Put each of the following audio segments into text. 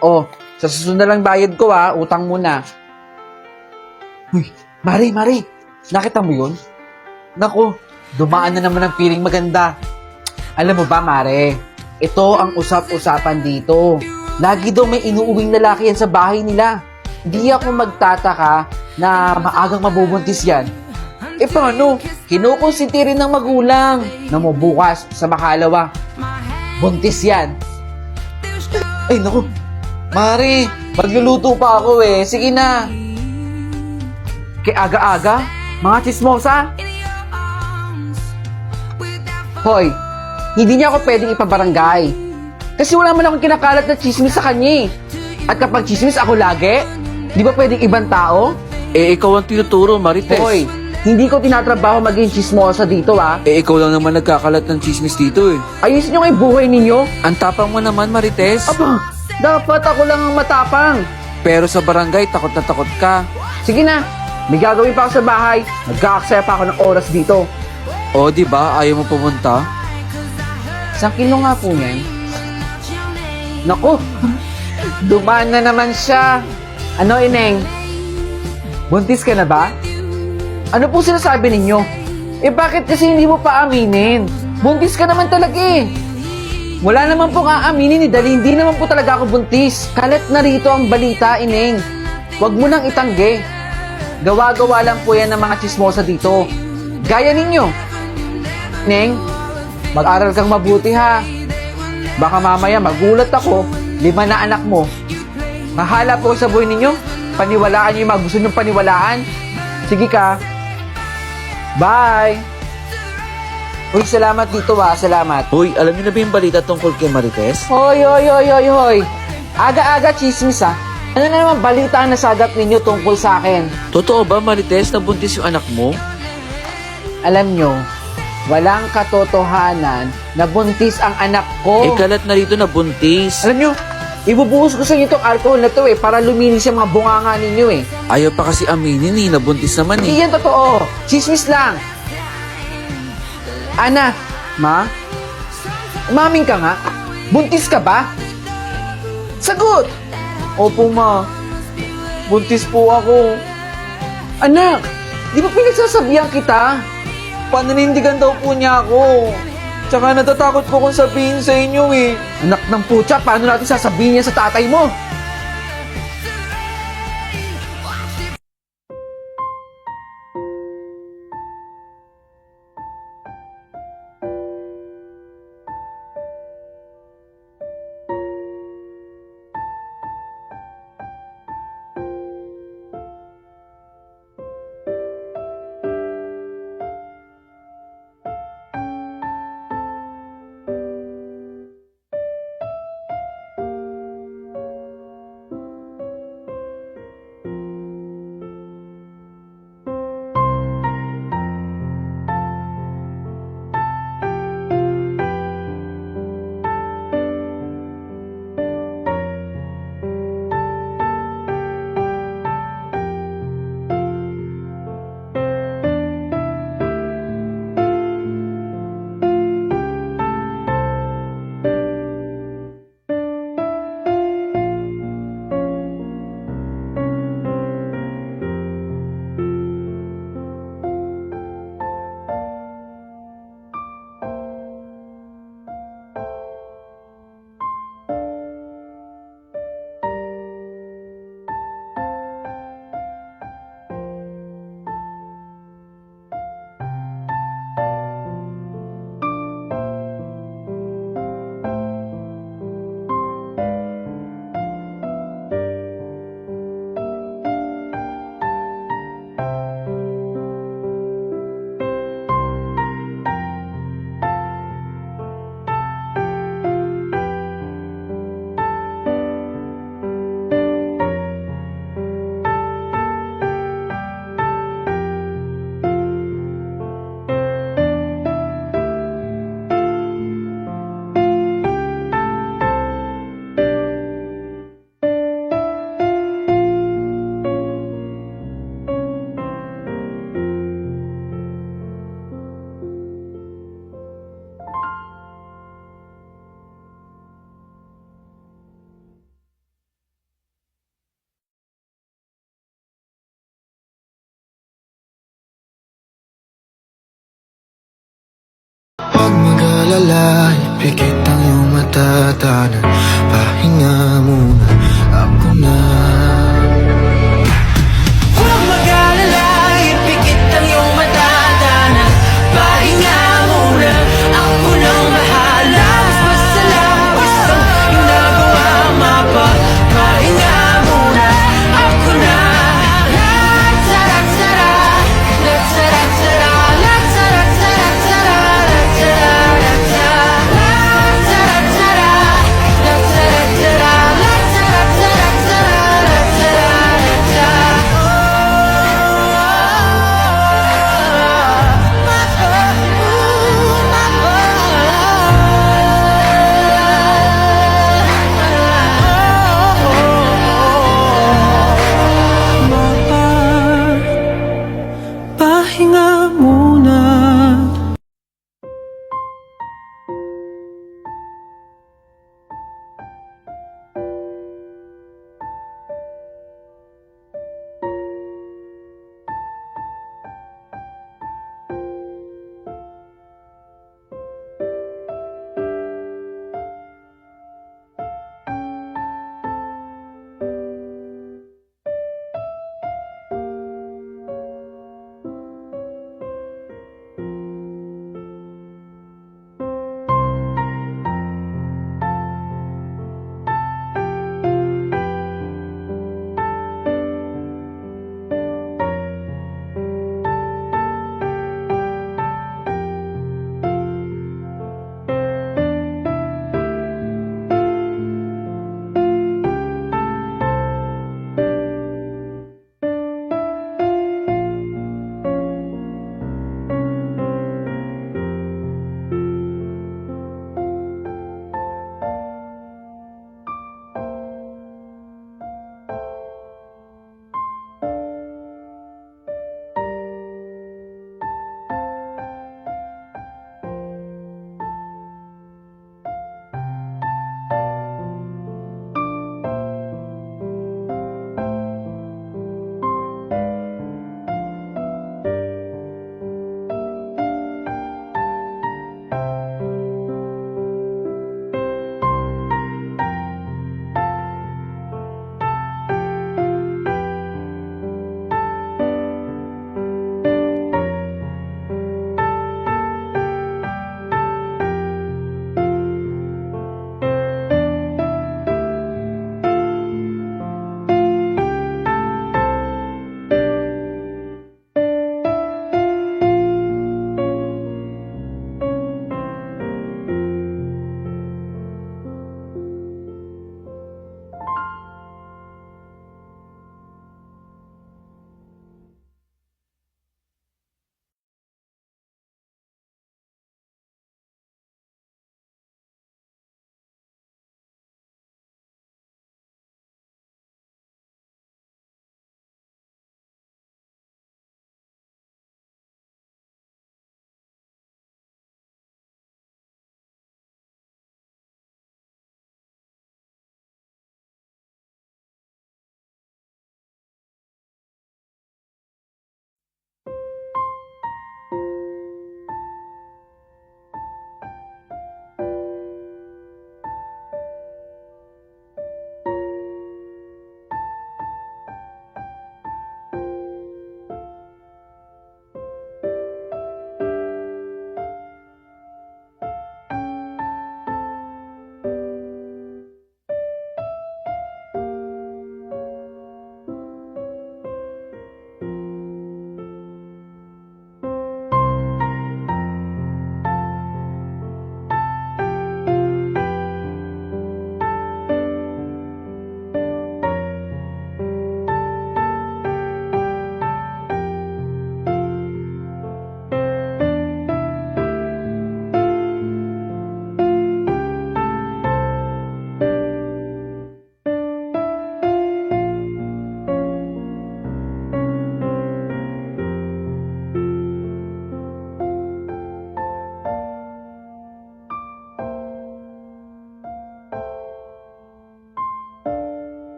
Oh, sa susunod na lang bayad ko utang muna. Uy, Mari, nakita mo yun? Naku, dumaan na naman ang feeling maganda. Alam mo ba, Mare, ito ang usap-usapan dito. Lagi daw may inuuwing lalaki yan sa bahay nila. Hindi ako magtataka na maagang mabubuntis yan. E paano? Kinukonsinti rin ng magulang na mo bukas sa makalawa. Buntis yan. Ay, naku. Mare, magluluto pa ako eh. Sige na. Kay aga-aga, mga chismosa. Hoy, hindi niya ako pwedeng ipabarangay. Kasi wala man akong kinakalat na chismis sa kanya eh. At kapag chismis ako lagi, di ba pwedeng ibang tao? Eh, ikaw ang tinuturo, Marites. Hoy, hindi ko tinatrabaho maging chismosa dito Eh, ikaw lang naman nagkakalat ng chismis dito eh. Ayusin niyo nga yung buhay ninyo. Ang tapang mo naman, Marites. Aba, dapat ako lang ang matapang. Pero sa barangay, takot na takot ka. Sige na, may gagawin pa ako sa bahay. Nag-aaksaya pa ako ng oras dito. O, di ba? Ayaw mo pumunta? Isang kilo nga po niyan. Naku, dumaan na naman siya. Ano, Ineng? Buntis ka na ba? Ano po sinasabi ninyo? Eh bakit kasi hindi mo pa aminin? Buntis ka naman talaga eh. Wala naman pong aaminin dahil hindi naman po talaga ako buntis. Kalat na rito ang balita, Ineng. Huwag mo nang itanggi. Gawa-gawa lang po yan ng mga chismosa dito. Gaya ninyo. Ineng, mag-aral kang mabuti ha. Baka mamaya magulat ako, 5 na anak mo. Mahala po sa buhay ninyo. Paniwalaan niyo yung mga gusto niyong paniwalaan. Sige ka. Bye! Uy, salamat dito salamat. Hoy, alam niyo na ba yung balita tungkol kay Marites? Hoy! Aga-aga chismis Ano na naman balita ang nasagat ninyo tungkol sa akin? Totoo ba, Marites, na buntis yung anak mo? Alam nyo, walang katotohanan na buntis ang anak ko. Eh, kalat na rito na buntis. Alam nyo, ibubuhos ko sa inyo itong alcohol na to para luminis yung mga bunganga ninyo Ayaw pa kasi aminin nabuntis naman Hindi yan totoo. Chismis lang. Ana, ma? Umaming ka nga. Buntis ka ba? Sagot! Opo, ma. Buntis po ako. Anak, di ba pinagsasabihan kita? Pananindigan daw po niya ako. Tsaka natatakot po kung sabihin sa inyo eh. Anak ng putya, paano natin sasabihin yan sa tatay mo?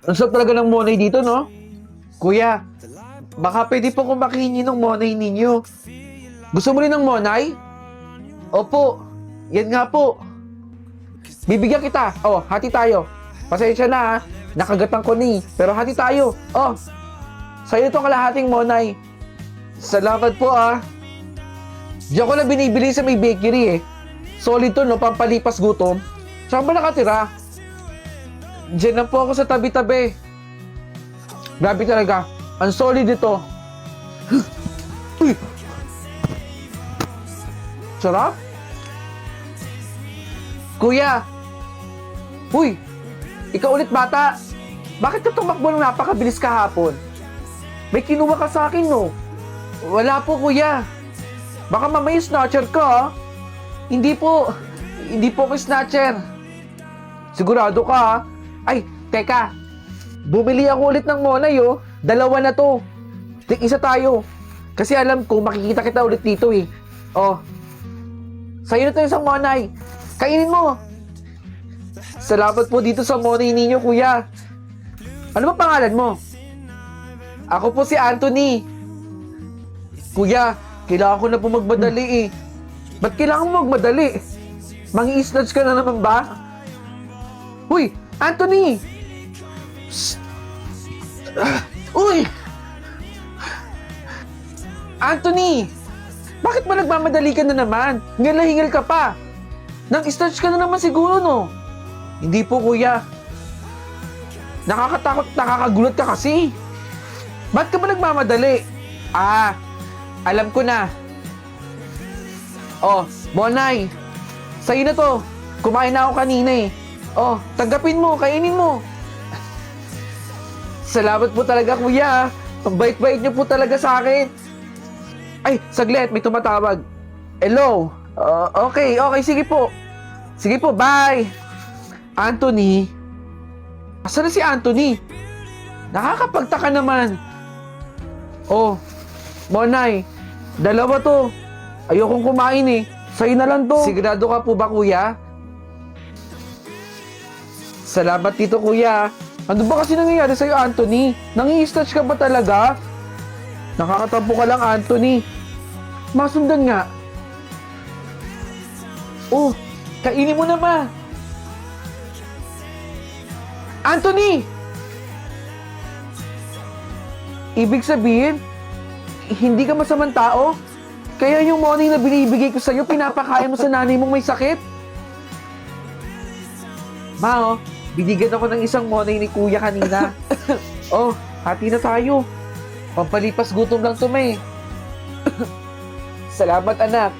Ang sarap talaga ng monay dito, no? Kuya, baka pwede po kung makihingi ng monay ninyo. Gusto mo rin ng monay? Opo, yan nga po. Bibigyan kita. Oh, hati tayo. Pasensya na ha. Nakagatan ko ni. Pero hati tayo. Oh, sa'yo itong kalahating monay. Salamat po ah. Diyan ko lang binibili sa may bakery eh. Solid to no, pampalipas gutom. Saan ba nakatira? Diyan lang po ako sa tabi-tabi. Grabe talaga. Ang solid ito. Uy! Sarap? Kuya! Uy! Ikaw ulit bata! Bakit ka tumakbo ng napakabilis kahapon? May kinuha ka sa akin no? Wala po kuya. Baka mamaya snatcher ka ha? Hindi po ako snatcher. Sigurado ka ha? Ay, teka. Bumili ako ulit ng monay oh. 2 na to. Tig-isa tayo. Kasi alam ko makikita kita ulit dito eh. Oh. Sa'yo na to isang monay. Kainin mo. Salamat po dito sa monay ninyo kuya. Ano ba pangalan mo? Ako po si Anthony. Kuya, kailangan ko na po magmadali eh. Ba't kailangan mo magmadali? Mangi-snatch ka na naman ba? Uy, Anthony! Psst. Uy! Anthony! Bakit ba nagmamadali ka na naman? Hingal na hingal ka pa. Nang-snatch ka na naman siguro no? Hindi po kuya. Nakakatakot, nakakagulat ka kasi. Ba't ka ba nagmamadali? Ah, alam ko na. Oh, Monay. Sa'yo na to. Kumain na ako kanina eh. Oh, tanggapin mo, kainin mo. Salamat po talaga kuya. Ang bait-bait niyo po talaga sa akin. Ay, saglit, may tumatawag. Hello? Okay, sige po. Sige po, bye. Anthony? Asan na si Anthony? Nakakapagtaka naman. Oh, Monay, 2 to. Ayokong kumain eh. Sa'yo na lang to. Sigurado ka po ba kuya? Salamat dito kuya. Ano ba kasi nangyayari sa'yo Anthony? Nangi-snatch ka ba talaga? Nakakatampo ka lang Anthony. Masundan nga. Oh, kainin mo na ba? Anthony! Ibig sabihin, hindi ka masamang tao? Kaya yung money na binibigay ko sa'yo, pinapakain mo sa nanay mong may sakit? Ma, oh, binigyan ako ng isang money ni kuya kanina. Oh, hati na tayo. Pampalipas gutom lang to, may. Salamat, anak.